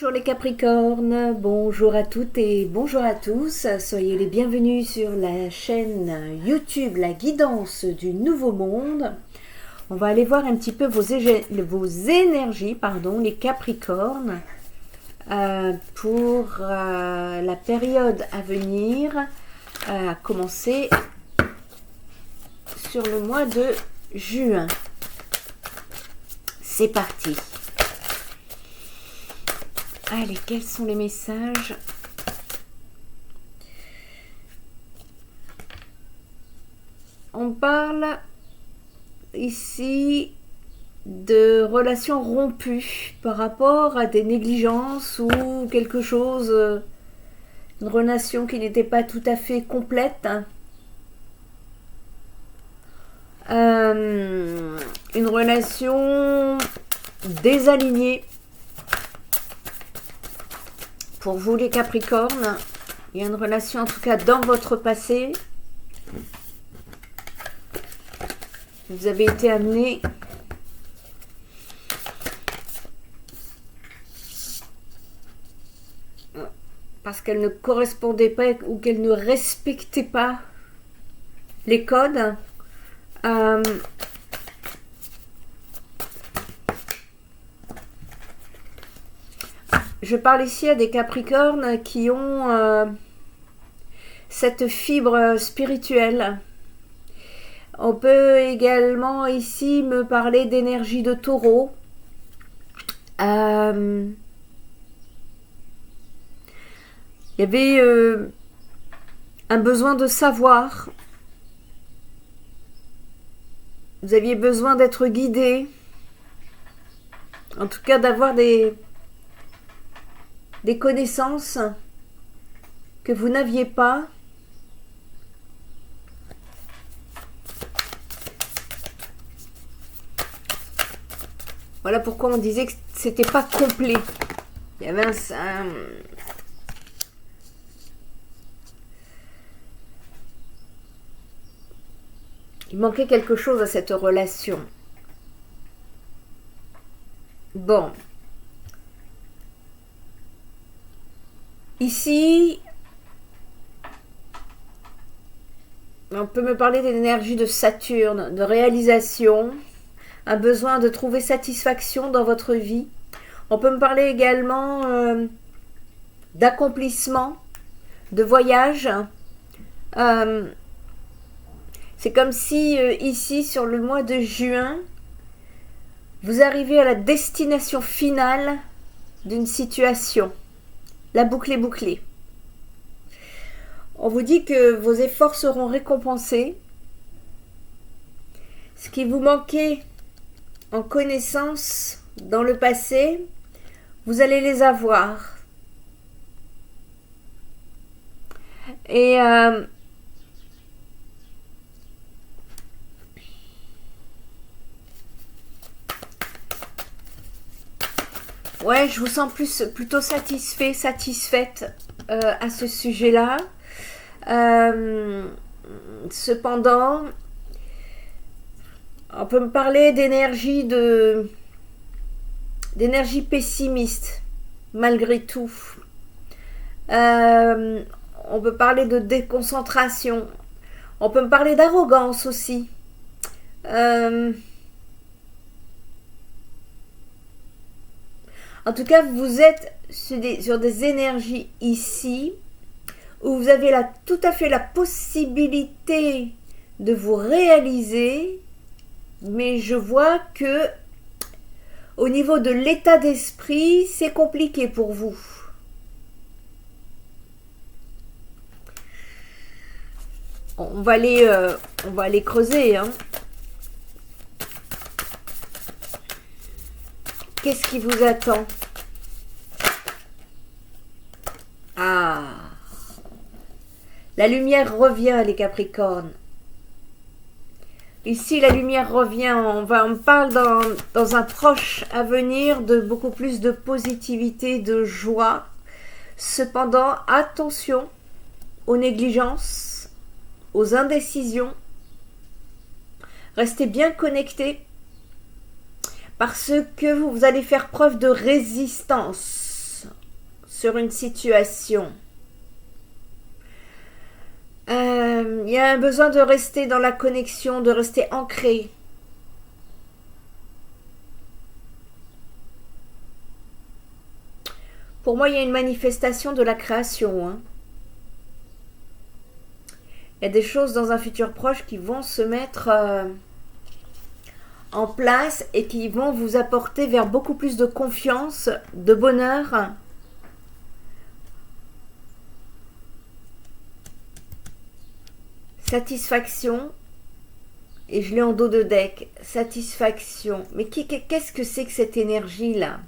Bonjour les Capricornes, bonjour à toutes et bonjour à tous, soyez les bienvenus sur la chaîne YouTube La Guidance du Nouveau Monde. On va aller voir un petit peu vos énergies, les Capricornes, pour la période à venir, à commencer sur le mois de juin. C'est parti. Allez, quels sont les messages? On parle ici de relations rompues par rapport à des négligences ou quelque chose, une relation qui n'était pas tout à fait complète. Une relation désalignée. Pour vous les Capricornes, il y a une relation en tout cas dans votre passé. Vous avez été amené parce qu'elle ne correspondait pas ou qu'elle ne respectait pas les codes. Je parle ici à des Capricornes qui ont cette fibre spirituelle. On peut également ici me parler d'énergie de taureau. Il y avait un besoin de savoir. Vous aviez besoin d'être guidé. En tout cas, d'avoir des connaissances que vous n'aviez pas. Voilà pourquoi on disait que c'était pas complet. Il y avait il manquait quelque chose à cette relation. Bon. Ici, on peut me parler de l'énergie de Saturne, de réalisation, un besoin de trouver satisfaction dans votre vie. On peut me parler également d'accomplissement, de voyage. C'est comme si ici, sur le mois de juin, vous arrivez à la destination finale d'une situation. La boucle est bouclée. On vous dit que vos efforts seront récompensés. Ce qui vous manquait en connaissances dans le passé, vous allez les avoir. Et ouais, je vous sens plutôt satisfaite à ce sujet-là. Cependant, on peut me parler d'énergie pessimiste, malgré tout. On peut parler de déconcentration. On peut me parler d'arrogance aussi. En tout cas, vous êtes sur des énergies ici où vous avez tout à fait la possibilité de vous réaliser, mais je vois que au niveau de l'état d'esprit, c'est compliqué pour vous. On va aller creuser, hein. Qu'est-ce qui vous attend? Ah, la lumière revient, les Capricornes. Ici, la lumière revient. On parle dans un proche avenir de beaucoup plus de positivité, de joie. Cependant, attention aux négligences, aux indécisions. Restez bien connectés parce que vous allez faire preuve de résistance. sur une situation. Il y a un besoin de rester dans la connexion, de rester ancré. Pour moi, il y a une manifestation de la création. Hein. Il y a des choses dans un futur proche qui vont se mettre en place et qui vont vous apporter vers beaucoup plus de confiance, de bonheur. Satisfaction. Et je l'ai en dos de deck. Satisfaction. Mais qu'est-ce que c'est que cette énergie-là?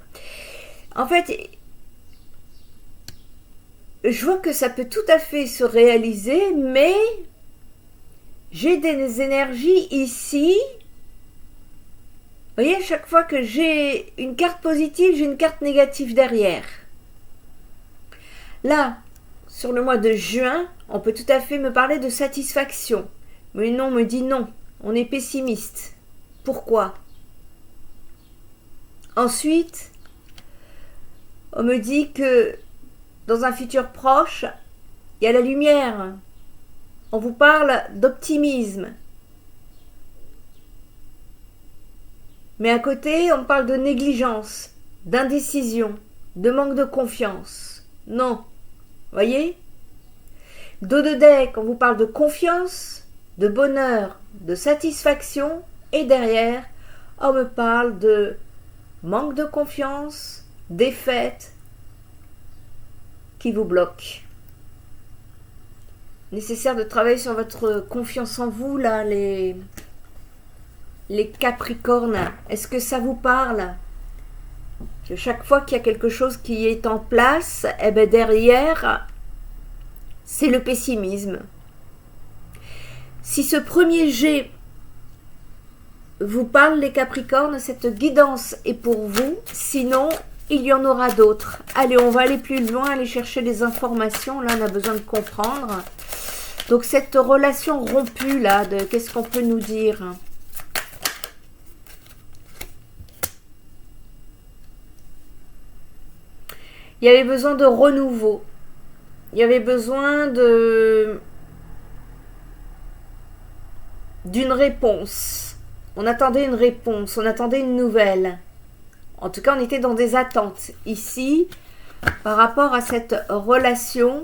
En fait, je vois que ça peut tout à fait se réaliser, mais j'ai des énergies ici. Vous voyez, à chaque fois que j'ai une carte positive, j'ai une carte négative derrière. Là, sur le mois de juin, on peut tout à fait me parler de satisfaction. Mais non, on me dit non, on est pessimiste. Pourquoi? Ensuite, on me dit que dans un futur proche, il y a la lumière. On vous parle d'optimisme. Mais à côté, on parle de négligence, d'indécision, de manque de confiance. Non. Voyez? Dos de deck, on vous parle de confiance, de bonheur, de satisfaction. Et derrière, on me parle de manque de confiance, défaite, qui vous bloque. Nécessaire de travailler sur votre confiance en vous, là, les Capricornes. Est-ce que ça vous parle? Que chaque fois qu'il y a quelque chose qui est en place, eh ben derrière, c'est le pessimisme. Si ce premier jet vous parle, les Capricornes, cette guidance est pour vous. Sinon, il y en aura d'autres. Allez, on va aller plus loin, aller chercher des informations. Là, on a besoin de comprendre. Donc, cette relation rompue, là, qu'est-ce qu'on peut nous dire? Il y avait besoin de renouveau. Il y avait besoin d'une réponse. On attendait une réponse, on attendait une nouvelle. En tout cas, on était dans des attentes. Ici, par rapport à cette relation,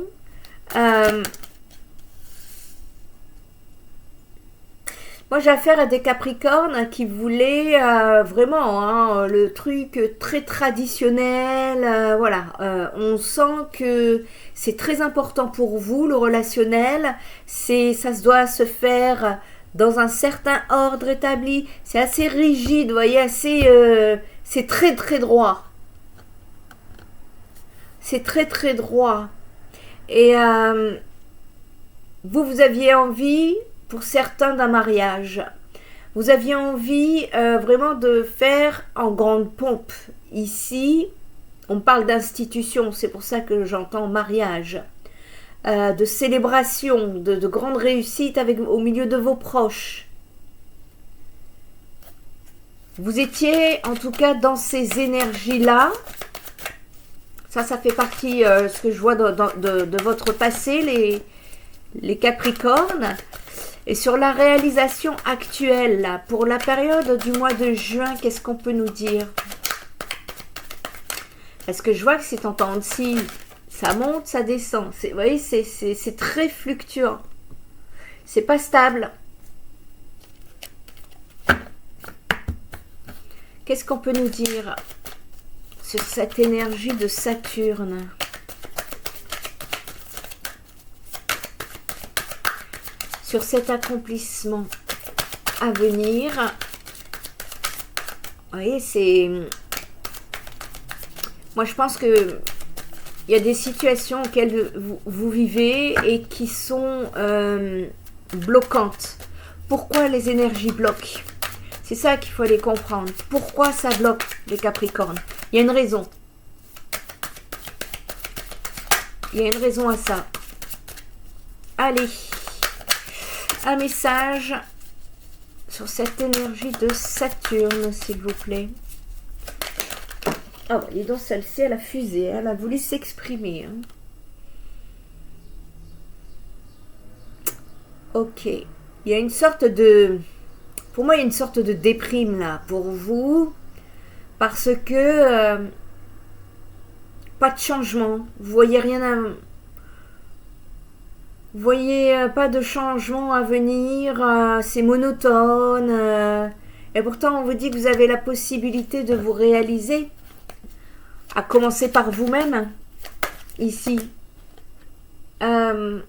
moi j'ai affaire à des Capricornes qui voulaient vraiment le truc très traditionnel. Voilà, on sent que c'est très important pour vous, le relationnel. Ça se doit se faire dans un certain ordre établi. C'est assez rigide, vous voyez, c'est très très droit. C'est très très droit. Et vous aviez envie, pour certains, d'un mariage. Vous aviez envie vraiment de faire en grande pompe. Ici, on parle d'institution, c'est pour ça que j'entends mariage. De célébration, de grande réussite au milieu de vos proches. Vous étiez en tout cas dans ces énergies-là. Ça fait partie, ce que je vois de votre passé, les Capricornes. Et sur la réalisation actuelle, là, pour la période du mois de juin, qu'est-ce qu'on peut nous dire? Parce que je vois que c'est en temps de scie. Ça monte, ça descend. Vous voyez, c'est très fluctuant. C'est pas stable. Qu'est-ce qu'on peut nous dire sur cette énergie de Saturne? Sur cet accomplissement à venir. Vous voyez, c'est... Moi, je pense que il y a des situations auxquelles vous vivez et qui sont bloquantes. Pourquoi les énergies bloquent? C'est ça qu'il faut aller comprendre. Pourquoi ça bloque, les Capricornes? Il y a une raison. Il y a une raison à ça. Allez. Un message sur cette énergie de Saturne, s'il vous plaît. Ah bah, dis donc, celle-ci, elle a fusé, elle a voulu s'exprimer. Hein. Ok. Il y a une sorte de... Pour moi, il y a une sorte de déprime là, pour vous, parce que pas de changement. Vous voyez rien à... Vous voyez pas de changement à venir, c'est monotone. Et pourtant, on vous dit que vous avez la possibilité de vous réaliser, à commencer par vous-même, ici. Vous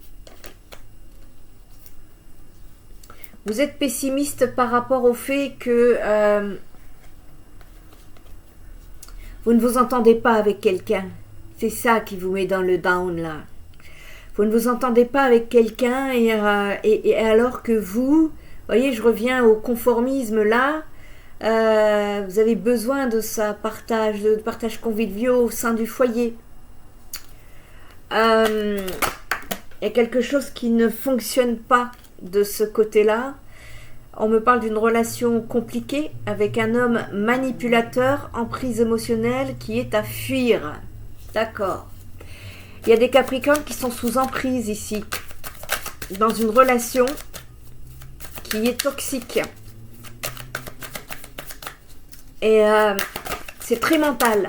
êtes pessimiste par rapport au fait que vous ne vous entendez pas avec quelqu'un. C'est ça qui vous met dans le down, là. Vous ne vous entendez pas avec quelqu'un et alors que vous, voyez, je reviens au conformisme là, vous avez besoin de ça, de partage convivial au sein du foyer. Il y a quelque chose qui ne fonctionne pas de ce côté-là. On me parle d'une relation compliquée avec un homme manipulateur, en prise émotionnelle, qui est à fuir. D'accord. Il y a des Capricornes qui sont sous emprise ici, dans une relation qui est toxique. Et c'est très mental.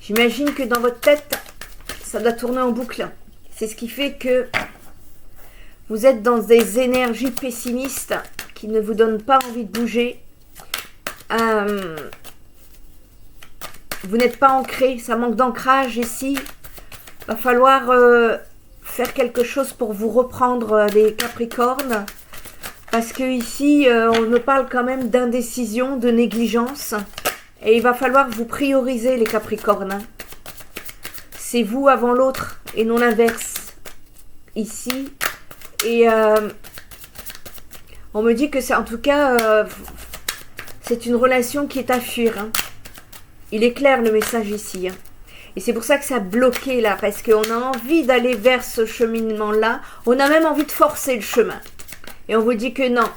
J'imagine que dans votre tête, ça doit tourner en boucle. C'est ce qui fait que vous êtes dans des énergies pessimistes qui ne vous donnent pas envie de bouger. Vous n'êtes pas ancré, ça manque d'ancrage ici. Va falloir faire quelque chose pour vous reprendre, les Capricornes, parce que ici on me parle quand même d'indécision, de négligence, et il va falloir vous prioriser, les Capricornes. C'est vous avant l'autre et non l'inverse ici. Et on me dit que c'est en tout cas c'est une relation qui est à fuir. Hein. Il est clair le message ici. Hein. Et c'est pour ça que ça a bloqué là, parce qu'on a envie d'aller vers ce cheminement-là. On a même envie de forcer le chemin. Et on vous dit que non.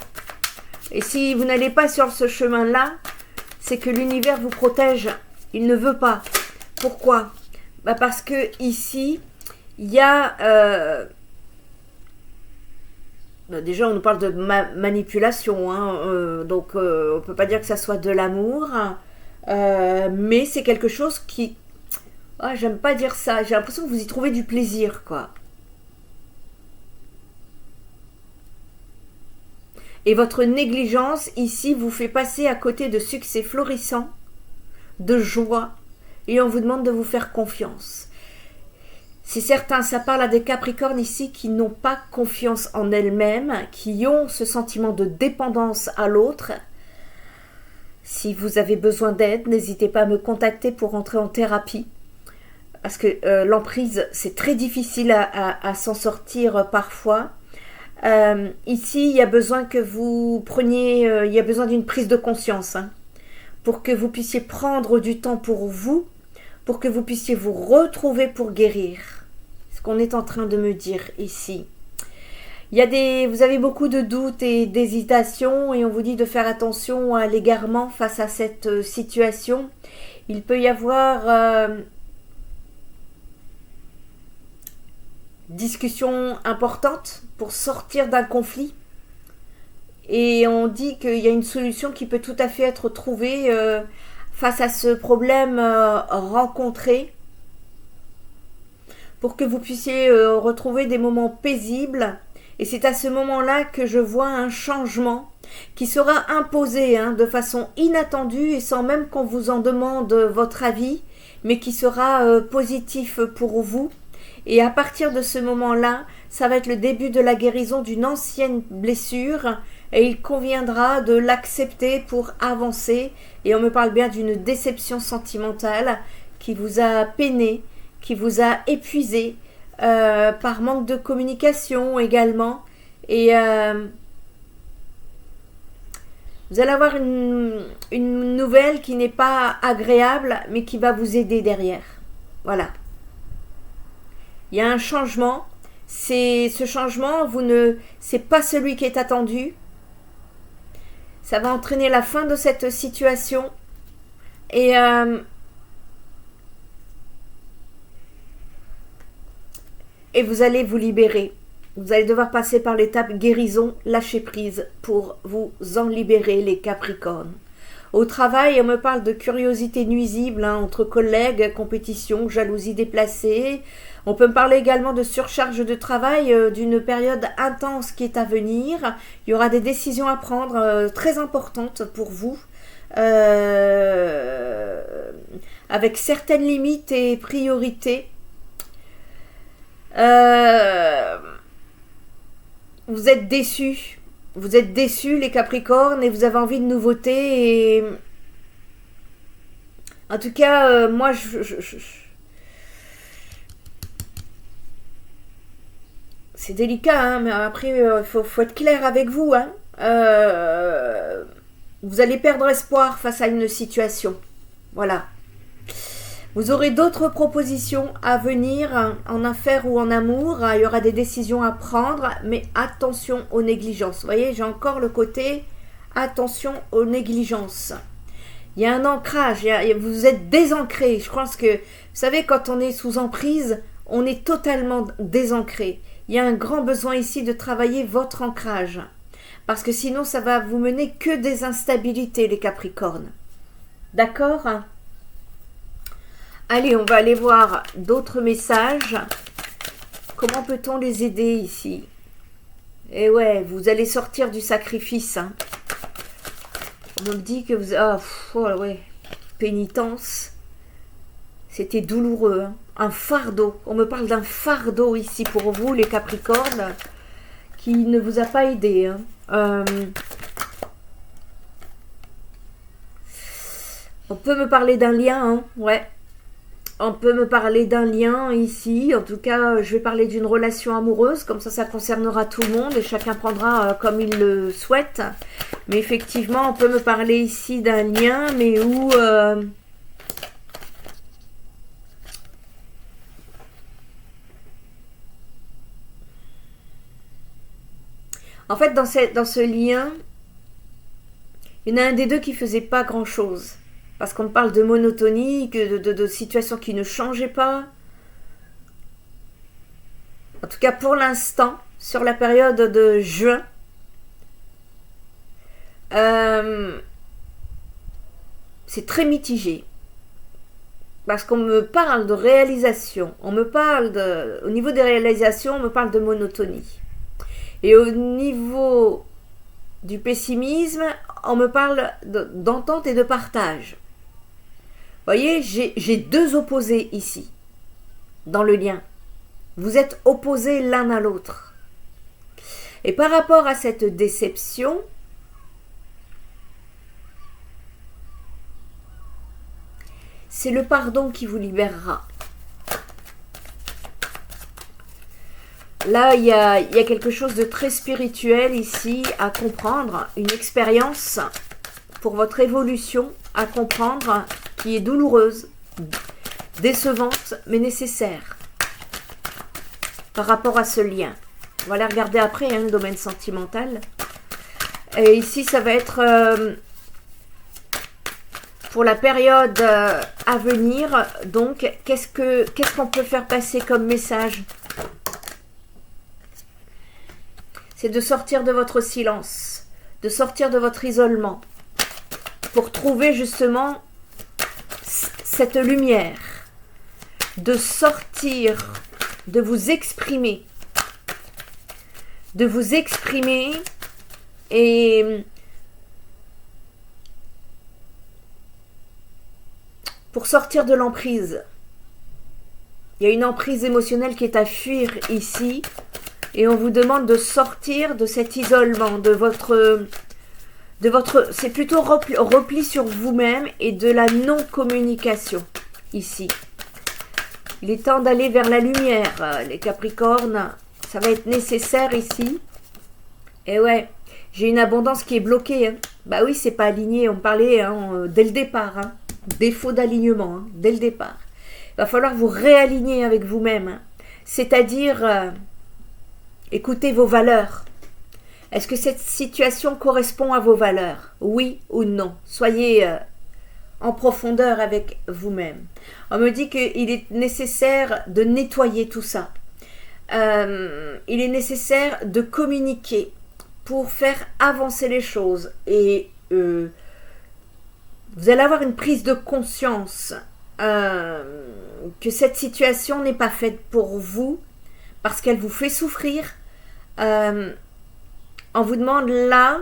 Et si vous n'allez pas sur ce chemin-là, c'est que l'univers vous protège. Il ne veut pas. Pourquoi? Parce que ici, il y a... déjà, on nous parle de manipulation. Hein, donc, on ne peut pas dire que ça soit de l'amour. Mais c'est quelque chose qui... Ah, j'aime pas dire ça. J'ai l'impression que vous y trouvez du plaisir, quoi. Et votre négligence, ici, vous fait passer à côté de succès florissants, de joie, et on vous demande de vous faire confiance. C'est certain, ça parle à des Capricornes ici qui n'ont pas confiance en elles-mêmes, qui ont ce sentiment de dépendance à l'autre. Si vous avez besoin d'aide, n'hésitez pas à me contacter pour entrer en thérapie. Parce que l'emprise, c'est très difficile à s'en sortir parfois. Ici, il y a besoin que vous preniez, il y a besoin d'une prise de conscience, hein, pour que vous puissiez prendre du temps pour vous, pour que vous puissiez vous retrouver pour guérir. Ce qu'on est en train de me dire ici. Vous avez beaucoup de doutes et d'hésitations et on vous dit de faire attention à l'égarement face à cette situation. Il peut y avoir... discussion importante pour sortir d'un conflit et on dit qu'il y a une solution qui peut tout à fait être trouvée face à ce problème rencontré pour que vous puissiez retrouver des moments paisibles. Et c'est à ce moment-là que je vois un changement qui sera imposé de façon inattendue et sans même qu'on vous en demande votre avis, mais qui sera positif pour vous. Et à partir de ce moment-là, ça va être le début de la guérison d'une ancienne blessure et il conviendra de l'accepter pour avancer. Et on me parle bien d'une déception sentimentale qui vous a peiné, qui vous a épuisé par manque de communication également. Et vous allez avoir une nouvelle qui n'est pas agréable mais qui va vous aider derrière. Voilà. Il y a un changement. Ce changement, c'est pas celui qui est attendu. Ça va entraîner la fin de cette situation. Et et vous allez vous libérer. Vous allez devoir passer par l'étape guérison, lâcher prise pour vous en libérer, les Capricornes. Au travail, on me parle de curiosité nuisible entre collègues, compétition, jalousie déplacée. On peut me parler également de surcharge de travail, d'une période intense qui est à venir. Il y aura des décisions à prendre très importantes pour vous, avec certaines limites et priorités. Vous êtes déçus. Vous êtes déçus, les Capricornes, et vous avez envie de nouveautés. Et en tout cas, moi, c'est délicat, hein, mais après, faut être clair avec vous. Hein. Vous allez perdre espoir face à une situation. Voilà. Vous aurez d'autres propositions à venir en affaires ou en amour. Il y aura des décisions à prendre, mais attention aux négligences. Vous voyez, j'ai encore le côté attention aux négligences. Il y a un ancrage, vous êtes désancré. Je pense que, vous savez, quand on est sous emprise, on est totalement désancré. Il y a un grand besoin ici de travailler votre ancrage. Parce que sinon, ça va vous mener que des instabilités, les Capricornes. D'accord ? Allez, on va aller voir d'autres messages. Comment peut-on les aider ici? Eh ouais, vous allez sortir du sacrifice. Hein. On me dit que vous... Oh ouais, pénitence. C'était douloureux. Hein. Un fardeau. On me parle d'un fardeau ici pour vous, les Capricornes, qui ne vous a pas aidé. Hein. On peut me parler d'un lien, hein. Ouais. On peut me parler d'un lien ici. En tout cas, je vais parler d'une relation amoureuse. Comme ça concernera tout le monde et chacun prendra comme il le souhaite. Mais effectivement, on peut me parler ici d'un lien, mais où... En fait, dans ce lien, il y en a un des deux qui faisait pas grand-chose. Parce qu'on parle de monotonie, de situations qui ne changeaient pas. En tout cas, pour l'instant, sur la période de juin, c'est très mitigé. Parce qu'on me parle de réalisation. Au niveau des réalisations, on me parle de monotonie. Et au niveau du pessimisme, on me parle d'entente et de partage. Vous voyez, j'ai deux opposés ici, dans le lien. Vous êtes opposés l'un à l'autre. Et par rapport à cette déception, c'est le pardon qui vous libérera. Là, il y a quelque chose de très spirituel ici à comprendre, une expérience pour votre évolution à comprendre qui est douloureuse, décevante, mais nécessaire par rapport à ce lien. On va aller regarder après le domaine sentimental. Et ici, ça va être pour la période à venir. Donc, qu'est-ce qu'on peut faire passer comme message ? C'est de sortir de votre silence, de sortir de votre isolement, pour trouver justement cette lumière, de sortir, de vous exprimer et pour sortir de l'emprise. Il y a une emprise émotionnelle qui est à fuir ici. Et on vous demande de sortir de cet isolement, c'est plutôt repli sur vous-même et de la non-communication, ici. Il est temps d'aller vers la lumière, les Capricornes, ça va être nécessaire ici. Et ouais, j'ai une abondance qui est bloquée. Hein. Bah oui, c'est pas aligné, on parlait dès le départ, hein. Défaut d'alignement, dès le départ. Il va falloir vous réaligner avec vous-même, hein. C'est-à-dire... écoutez vos valeurs. Est-ce que cette situation correspond à vos valeurs? Oui ou non? Soyez en profondeur avec vous-même. On me dit qu'il est nécessaire de nettoyer tout ça. il est nécessaire de communiquer pour faire avancer les choses. Et vous allez avoir une prise de conscience que cette situation n'est pas faite pour vous parce qu'elle vous fait souffrir. On vous demande là,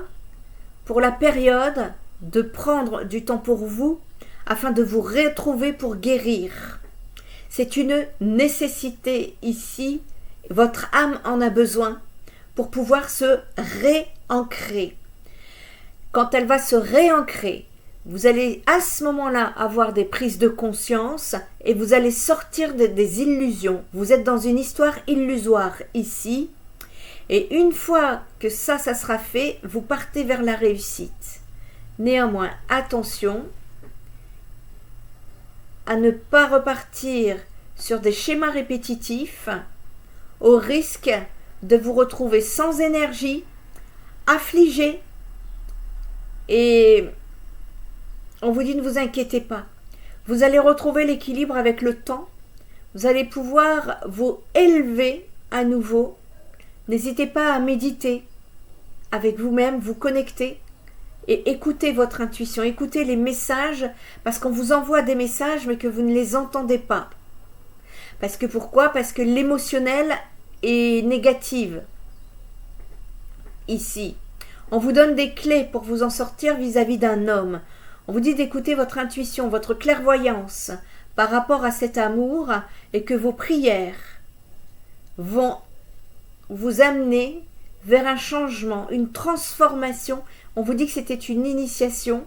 pour la période, de prendre du temps pour vous afin de vous retrouver pour guérir. C'est une nécessité ici. Votre âme en a besoin pour pouvoir se réancrer. Quand elle va se réancrer, vous allez à ce moment-là avoir des prises de conscience et vous allez sortir des illusions. Vous êtes dans une histoire illusoire ici. Et une fois que ça sera fait, vous partez vers la réussite. Néanmoins, attention à ne pas repartir sur des schémas répétitifs au risque de vous retrouver sans énergie, affligé. Et on vous dit ne vous inquiétez pas. Vous allez retrouver l'équilibre avec le temps. Vous allez pouvoir vous élever à nouveau. N'hésitez pas à méditer avec vous-même, vous connecter et écoutez votre intuition, écoutez les messages parce qu'on vous envoie des messages mais que vous ne les entendez pas. Parce que pourquoi? Parce que l'émotionnel est négative ici. On vous donne des clés pour vous en sortir vis-à-vis d'un homme. On vous dit d'écouter votre intuition, votre clairvoyance par rapport à cet amour et que vos prières vont vous amener vers un changement, une transformation. On vous dit que c'était une initiation,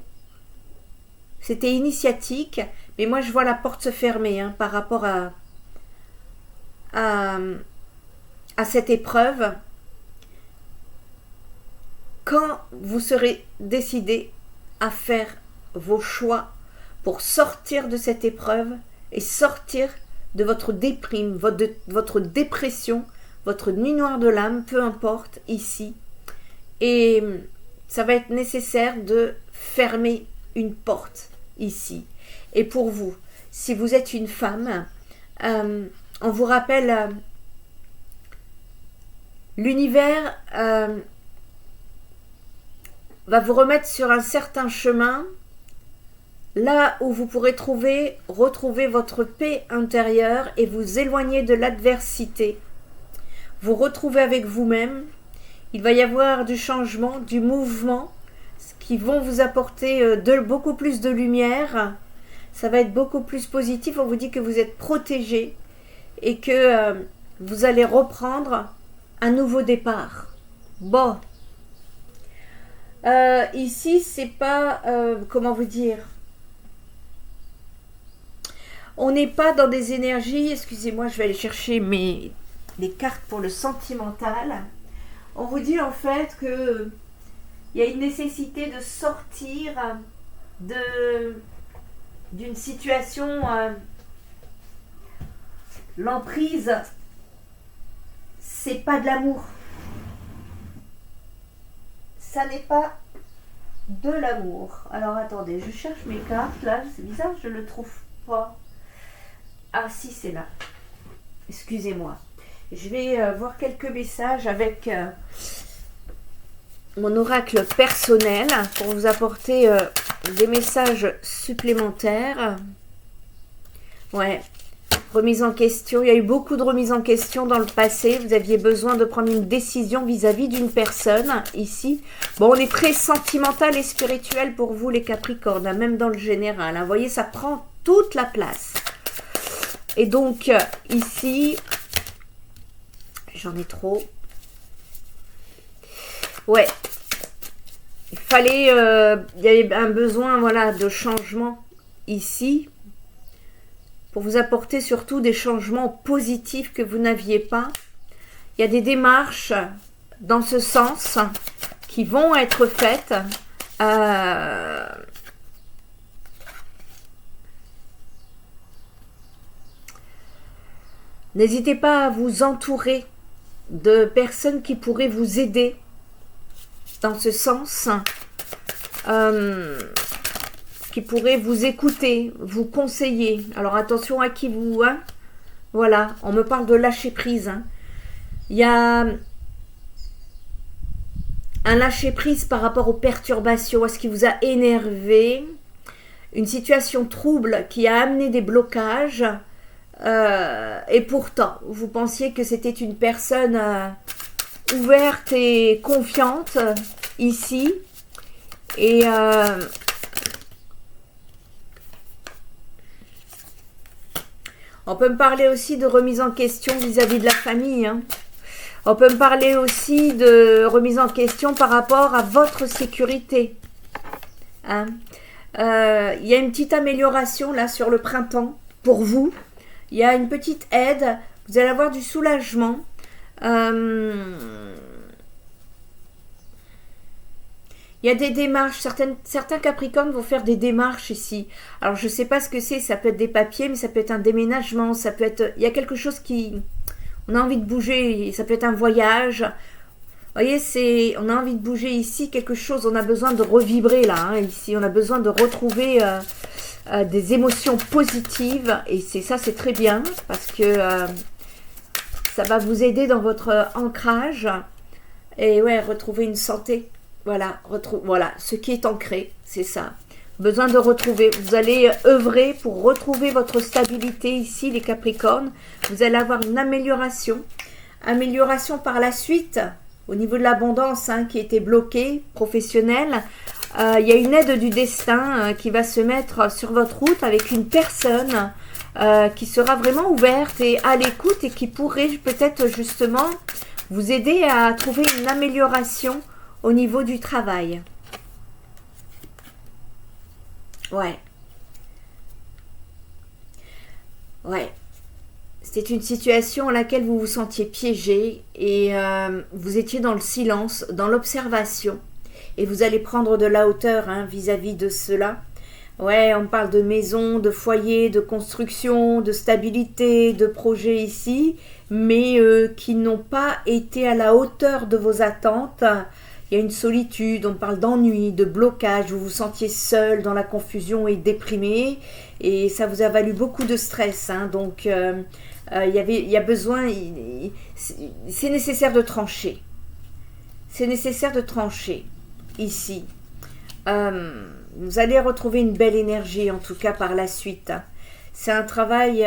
c'était initiatique, mais moi je vois la porte se fermer par rapport à cette épreuve. Quand vous serez décidé à faire vos choix pour sortir de cette épreuve et sortir de votre déprime, votre dépression, votre nuit noire de l'âme, peu importe, ici. Et ça va être nécessaire de fermer une porte ici. Et pour vous, si vous êtes une femme, on vous rappelle, l'univers va vous remettre sur un certain chemin, là où vous pourrez retrouver votre paix intérieure et vous éloigner de l'adversité. Vous retrouvez avec vous-même. Il va y avoir du changement, du mouvement, qui vont vous apporter beaucoup plus de lumière. Ça va être beaucoup plus positif. On vous dit que vous êtes protégé et que vous allez reprendre un nouveau départ. Bon. Ici, c'est pas... comment vous dire? On n'est pas dans des énergies... Excusez-moi, je vais aller chercher les cartes pour le sentimental. On vous dit en fait que il y a une nécessité de sortir d'une situation, l'emprise, c'est pas de l'amour. Ça n'est pas de l'amour. Alors attendez, je cherche mes cartes là, c'est bizarre, je ne le trouve pas. Ah si, c'est là. Excusez-moi. Je vais voir quelques messages avec mon oracle personnel pour vous apporter des messages supplémentaires. Ouais, remise en question. Il y a eu beaucoup de remises en question dans le passé. Vous aviez besoin de prendre une décision vis-à-vis d'une personne ici. Bon, on est très sentimental et spirituel pour vous les Capricornes, hein, même dans le général. Hein. Vous voyez, ça prend toute la place. Et donc, ici... J'en ai trop. Ouais. Il fallait... il y avait un besoin, voilà, de changement ici. Pour vous apporter surtout des changements positifs que vous n'aviez pas. Il y a des démarches dans ce sens qui vont être faites. N'hésitez pas à vous entourer de personnes qui pourraient vous aider dans ce sens, qui pourraient vous écouter, vous conseiller. Alors attention à qui vous... Hein, voilà, on me parle de lâcher prise. Hein. Il y a un lâcher-prise par rapport aux perturbations, à ce qui vous a énervé, une situation trouble qui a amené des blocages, et pourtant, vous pensiez que c'était une personne ouverte et confiante ici, et on peut me parler aussi de remise en question vis-à-vis de la famille, hein. On peut me parler aussi de remise en question par rapport à votre sécurité, hein. Il y a une petite amélioration là sur le printemps pour vous. Il y a une petite aide. Vous allez avoir du soulagement. Il y a des démarches. Certains Capricornes vont faire des démarches ici. Alors je ne sais pas ce que c'est. Ça peut être des papiers, mais ça peut être un déménagement. Ça peut être. Il y a quelque chose qui. On a envie de bouger. Ça peut être un voyage. Vous voyez, on a envie de bouger ici quelque chose, on a besoin de revibrer là, hein, ici, on a besoin de retrouver des émotions positives, et c'est très bien, parce que ça va vous aider dans votre ancrage, et ouais, retrouver une santé, voilà, voilà, ce qui est ancré, c'est ça, besoin de retrouver, vous allez œuvrer pour retrouver votre stabilité ici, les Capricornes, vous allez avoir une amélioration par la suite, au niveau de l'abondance, hein, qui était bloquée, professionnelle, il y a une aide du destin qui va se mettre sur votre route avec une personne qui sera vraiment ouverte et à l'écoute et qui pourrait peut-être justement vous aider à trouver une amélioration au niveau du travail. Ouais. Ouais. C'était une situation dans laquelle vous vous sentiez piégé et vous étiez dans le silence, dans l'observation. Et vous allez prendre de la hauteur hein, vis-à-vis de cela. Ouais, on parle de maison, de foyer, de construction, de stabilité, de projets ici, mais qui n'ont pas été à la hauteur de vos attentes. Il y a une solitude, on parle d'ennui, de blocage, vous vous sentiez seul dans la confusion et déprimé. Et ça vous a valu beaucoup de stress. Hein, donc, il y a besoin, c'est nécessaire de trancher. C'est nécessaire de trancher ici. Vous allez retrouver une belle énergie en tout cas par la suite. C'est un travail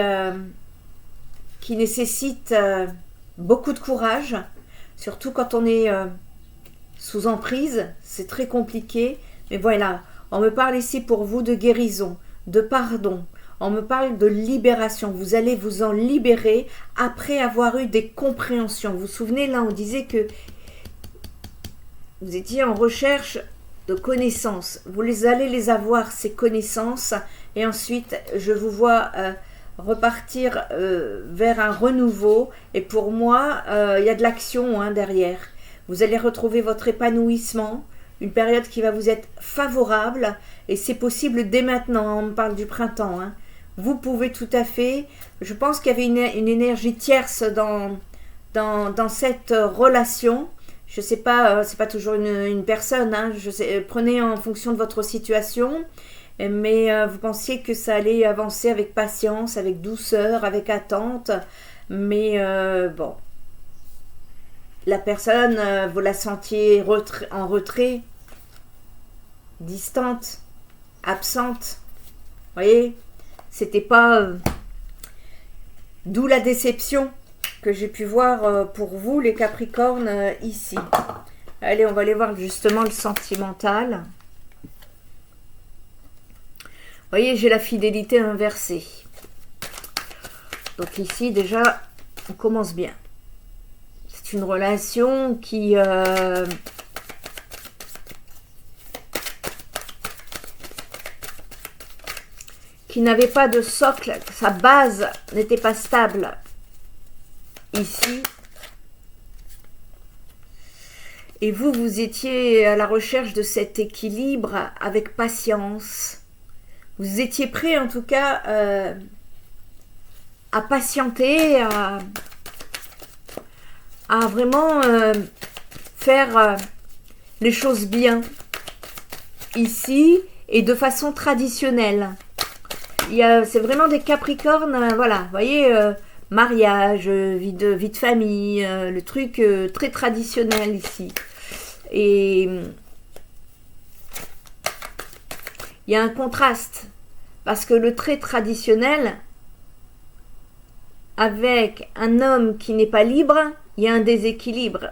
qui nécessite beaucoup de courage, surtout quand on est sous emprise, c'est très compliqué. Mais voilà, on me parle ici pour vous de guérison, de pardon. On me parle de libération. Vous allez vous en libérer après avoir eu des compréhensions. Vous vous souvenez, là, on disait que vous étiez en recherche de connaissances. Vous allez les avoir, ces connaissances. Et ensuite, je vous vois repartir vers un renouveau. Et pour moi, il y a de l'action hein, derrière. Vous allez retrouver votre épanouissement. Une période qui va vous être favorable. Et c'est possible dès maintenant. On me parle du printemps, hein. Vous pouvez tout à fait, je pense qu'il y avait une énergie tierce dans cette relation. Je ne sais pas, c'est pas toujours une personne, hein, prenez en fonction de votre situation, mais vous pensiez que ça allait avancer avec patience, avec douceur, avec attente, mais bon, la personne, vous la sentiez en retrait, distante, absente, vous voyez. C'était pas... d'où la déception que j'ai pu voir pour vous, les Capricornes, ici. Allez, on va aller voir justement le sentimental. Vous voyez, j'ai la fidélité inversée. Donc ici, déjà, on commence bien. C'est une relation qui... qui n'avait pas de socle, sa base n'était pas stable. Ici. Et vous étiez à la recherche de cet équilibre avec patience. Vous étiez prêt en tout cas à patienter, à vraiment faire les choses bien. Ici et de façon traditionnelle. C'est vraiment des Capricornes, voilà, vous voyez, mariage, vie de famille, le truc très traditionnel ici. Et il y a un contraste, parce que le très traditionnel, avec un homme qui n'est pas libre, il y a un déséquilibre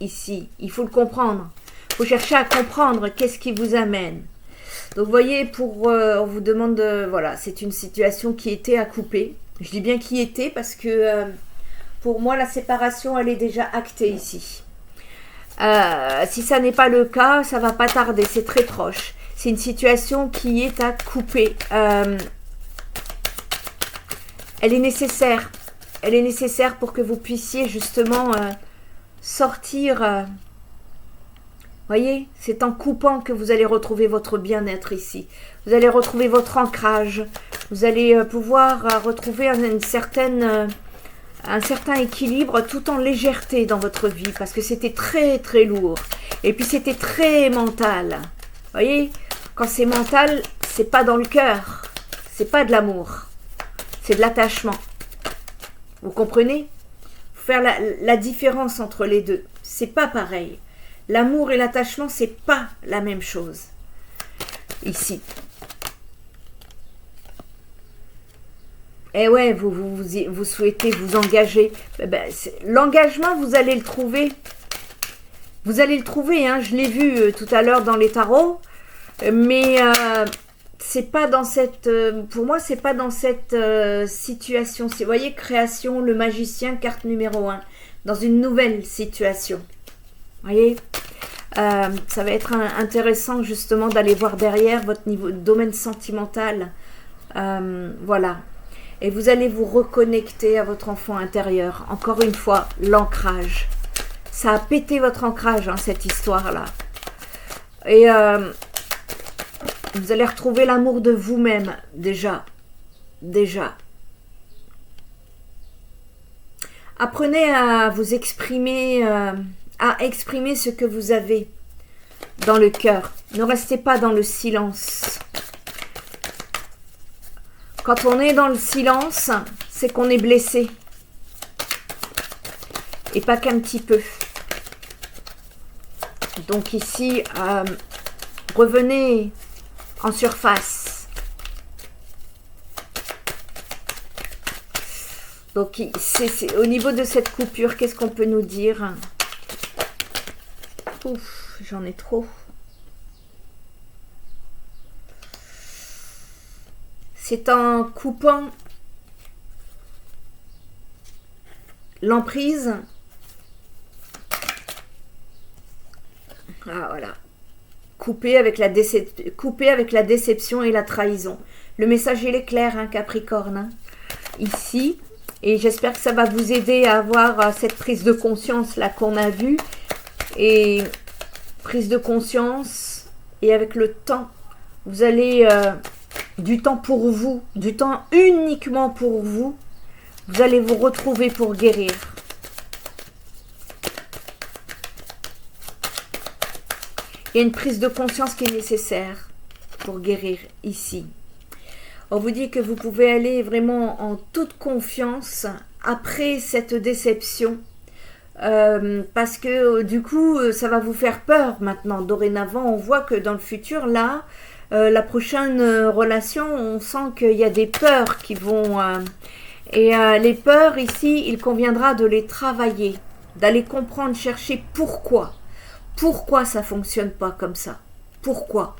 ici. Il faut le comprendre. Il faut chercher à comprendre qu'est-ce qui vous amène. Donc vous voyez, on vous demande, voilà, c'est une situation qui était à couper. Je dis bien qui était parce que pour moi la séparation elle est déjà actée ici. Si ça n'est pas le cas, ça va pas tarder, c'est très proche. C'est une situation qui est à couper. Elle est nécessaire. Elle est nécessaire pour que vous puissiez justement sortir. Voyez, c'est en coupant que vous allez retrouver votre bien-être ici. Vous allez retrouver votre ancrage. Vous allez pouvoir retrouver un certain équilibre tout en légèreté dans votre vie. Parce que c'était très très lourd. Et puis c'était très mental. Voyez, quand c'est mental, c'est pas dans le cœur. C'est pas de l'amour. C'est de l'attachement. Vous comprenez? Faire la différence entre les deux. C'est pas pareil. L'amour et l'attachement, c'est pas la même chose. Ici. Et ouais, vous souhaitez vous engager. L'engagement, vous allez le trouver. Vous allez le trouver, hein, je l'ai vu tout à l'heure dans les tarots. Mais c'est pas dans cette... pour moi, c'est pas dans cette situation. Vous voyez, création, le magicien, carte numéro 1. Dans une nouvelle situation. Vous voyez, ça va être intéressant justement d'aller voir derrière votre domaine sentimental. Voilà. Et vous allez vous reconnecter à votre enfant intérieur. Encore une fois, l'ancrage. Ça a pété votre ancrage, hein, cette histoire-là. Et vous allez retrouver l'amour de vous-même, déjà. Apprenez à vous exprimer... à exprimer ce que vous avez dans le cœur. Ne restez pas dans le silence. Quand on est dans le silence, c'est qu'on est blessé. Et pas qu'un petit peu. Donc ici, revenez en surface. Donc c'est au niveau de cette coupure, qu'est-ce qu'on peut nous dire ? Ouf, j'en ai trop. C'est en coupant l'emprise. Ah voilà. Couper avec la déception et la trahison. Le message il est clair, hein, Capricorne. Hein, ici. Et j'espère que ça va vous aider à avoir cette prise de conscience là qu'on a vue. Et prise de conscience, et avec le temps, vous allez du temps pour vous, du temps uniquement pour vous, vous allez vous retrouver pour guérir. Il y a une prise de conscience qui est nécessaire pour guérir ici. On vous dit que vous pouvez aller vraiment en toute confiance après cette déception. Parce que du coup ça va vous faire peur maintenant. Dorénavant on voit que dans le futur là la prochaine relation on sent qu'il y a des peurs qui vont les peurs ici il conviendra de les travailler, d'aller comprendre, chercher pourquoi ça fonctionne pas comme ça, pourquoi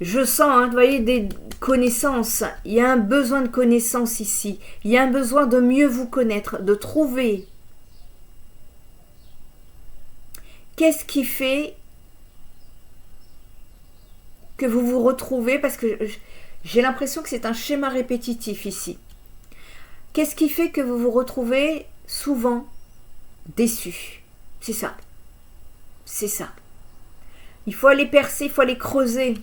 je sens, hein, vous voyez, des connaissances. Il y a un besoin de connaissances ici. Il y a un besoin de mieux vous connaître, de trouver. Qu'est-ce qui fait que vous vous retrouvez, parce que j'ai l'impression que c'est un schéma répétitif ici. Qu'est-ce qui fait que vous vous retrouvez souvent déçus? C'est ça. C'est ça. Il faut aller percer, il faut aller creuser.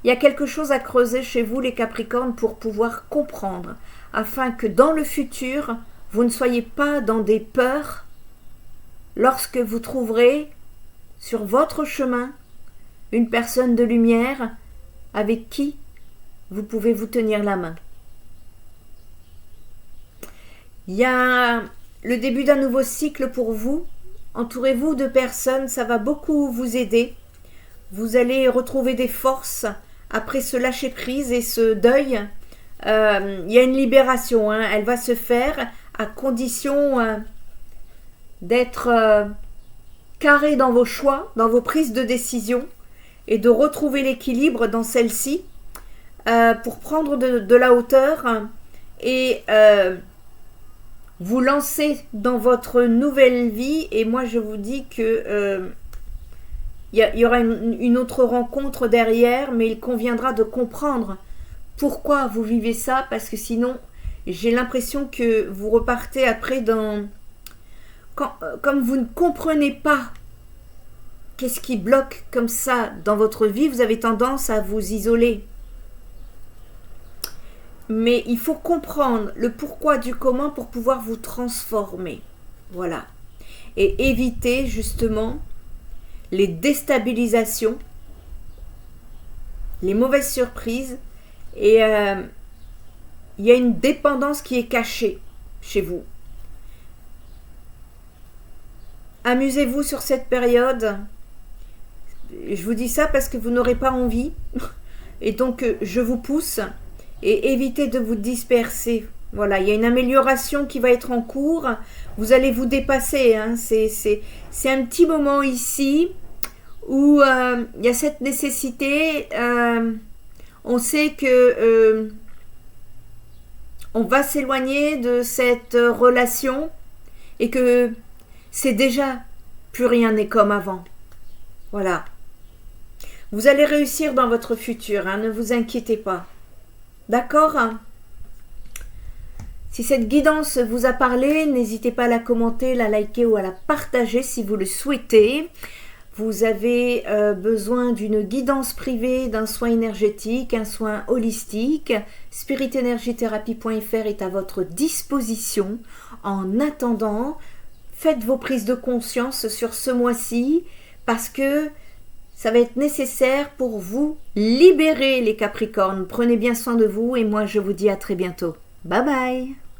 Il y a quelque chose à creuser chez vous, les Capricornes, pour pouvoir comprendre, afin que dans le futur, vous ne soyez pas dans des peurs lorsque vous trouverez sur votre chemin une personne de lumière avec qui vous pouvez vous tenir la main. Il y a le début d'un nouveau cycle pour vous. Entourez-vous de personnes, ça va beaucoup vous aider. Vous allez retrouver des forces après ce lâcher-prise et ce deuil. Il y a une libération, hein. Elle va se faire à condition d'être carré dans vos choix, dans vos prises de décision et de retrouver l'équilibre dans celle-ci pour prendre de la hauteur et vous lancer dans votre nouvelle vie. Et moi je vous dis que il y aura une autre rencontre derrière, mais il conviendra de comprendre pourquoi vous vivez ça, parce que sinon j'ai l'impression que vous repartez après dans... Comme vous ne comprenez pas qu'est-ce qui bloque comme ça dans votre vie, vous avez tendance à vous isoler. Mais il faut comprendre le pourquoi du comment pour pouvoir vous transformer. Voilà. Et éviter justement les déstabilisations, les mauvaises surprises. Et il y a une dépendance qui est cachée chez vous. Amusez-vous sur cette période. Je vous dis ça parce que vous n'aurez pas envie. Et donc, je vous pousse. Et évitez de vous disperser. Voilà, il y a une amélioration qui va être en cours. Vous allez vous dépasser. Hein. C'est un petit moment ici où il y a cette nécessité. On sait que on va s'éloigner de cette relation et que c'est déjà plus rien n'est comme avant. Voilà. Vous allez réussir dans votre futur, hein, ne vous inquiétez pas. D'accord ? Si cette guidance vous a parlé, n'hésitez pas à la commenter, la liker ou à la partager si vous le souhaitez. Vous avez besoin d'une guidance privée, d'un soin énergétique, un soin holistique. spiritenergietherapie.fr est à votre disposition. En attendant, faites vos prises de conscience sur ce mois-ci parce que ça va être nécessaire pour vous libérer les Capricornes. Prenez bien soin de vous et moi je vous dis à très bientôt. Bye bye!